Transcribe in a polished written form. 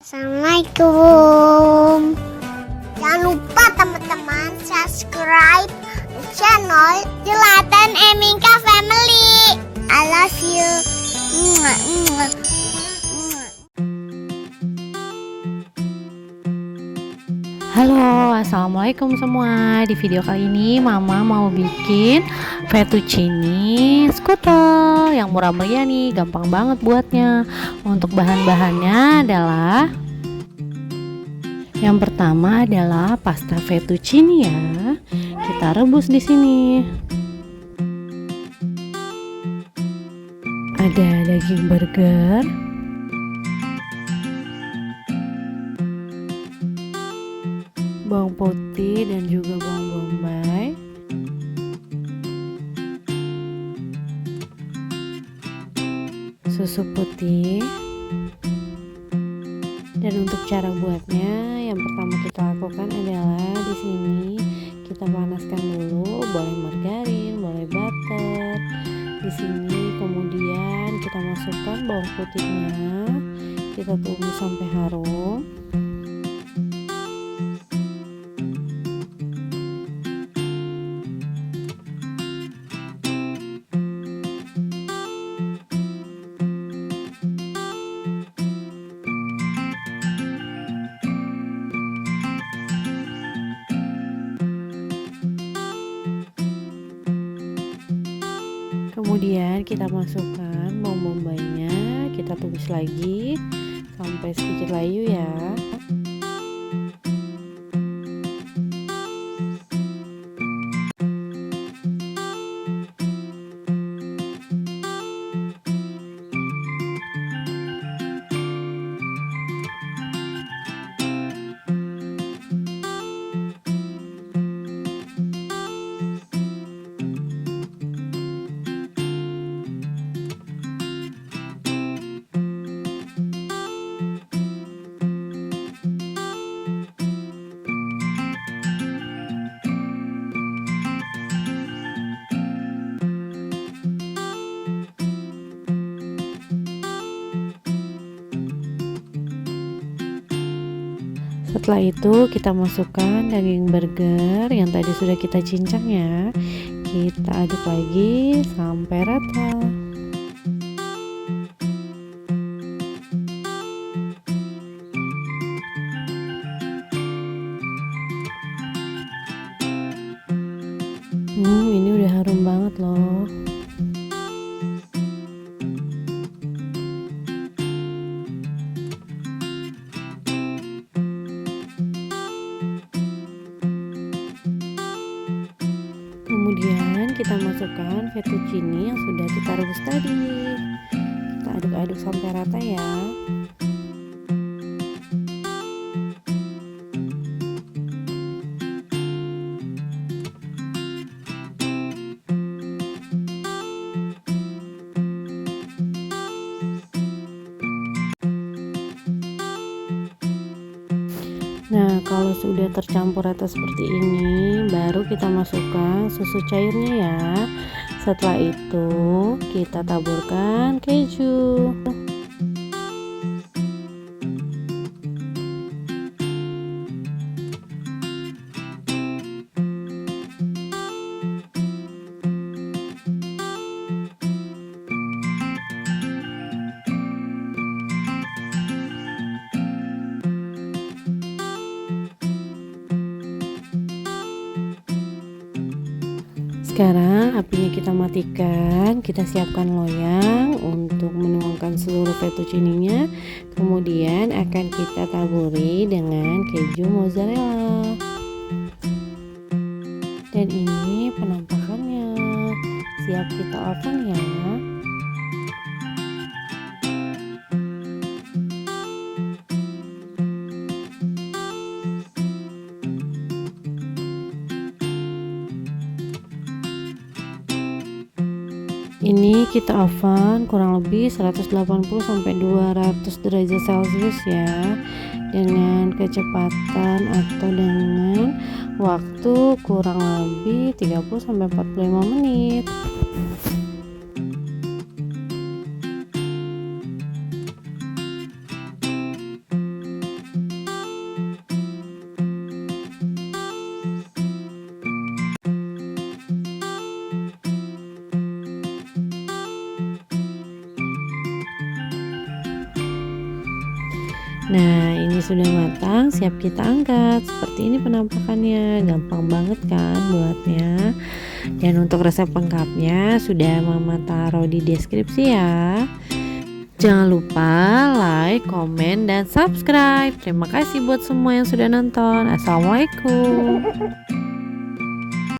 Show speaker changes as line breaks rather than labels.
Assalamualaikum. Jangan lupa teman-teman subscribe channel Jelatan Eminka Family. I love you. Mwah, mwah.
Halo, assalamualaikum semua. Di video kali ini Mama mau bikin fettuccine skutel yang murah meriah nih, gampang banget buatnya. Untuk bahan-bahannya adalah yang pertama adalah pasta fettuccine ya. Kita rebus di sini. Ada daging burger, bawang putih dan juga bawang bombay, susu putih. Dan untuk cara buatnya, yang pertama kita lakukan adalah di sini kita panaskan dulu, boleh margarin, boleh butter. Di sini kemudian kita masukkan bawang putihnya, kita tumis sampai harum. Kemudian kita masukkan bawang bombaynya, kita tumis lagi sampai sedikit layu ya. Setelah itu kita masukkan daging burger yang tadi sudah kita cincang ya. Kita aduk lagi sampai rata. Ini udah harum banget loh. Kemudian kita masukkan fettuccine yang sudah kita rebus tadi. Kita aduk-aduk sampai rata ya. Nah, kalau sudah tercampur rata seperti ini, baru kita masukkan susu cairnya ya. Setelah itu, kita taburkan keju. Sekarang apinya kita matikan, kita siapkan loyang untuk menuangkan seluruh fettuccine-nya. Kemudian akan kita taburi dengan keju mozzarella. Dan ini penampakannya. Siap kita oven ya. Ini kita oven kurang lebih 180 sampai 200 derajat Celcius ya, dengan kecepatan atau dengan waktu kurang lebih 30 sampai 45 menit. Nah, ini sudah matang, siap kita angkat. Seperti ini penampakannya, gampang banget kan buatnya. Dan untuk resep lengkapnya sudah Mama taruh di deskripsi ya. Jangan lupa like, komen, dan subscribe. Terima kasih buat semua yang sudah nonton. Assalamualaikum.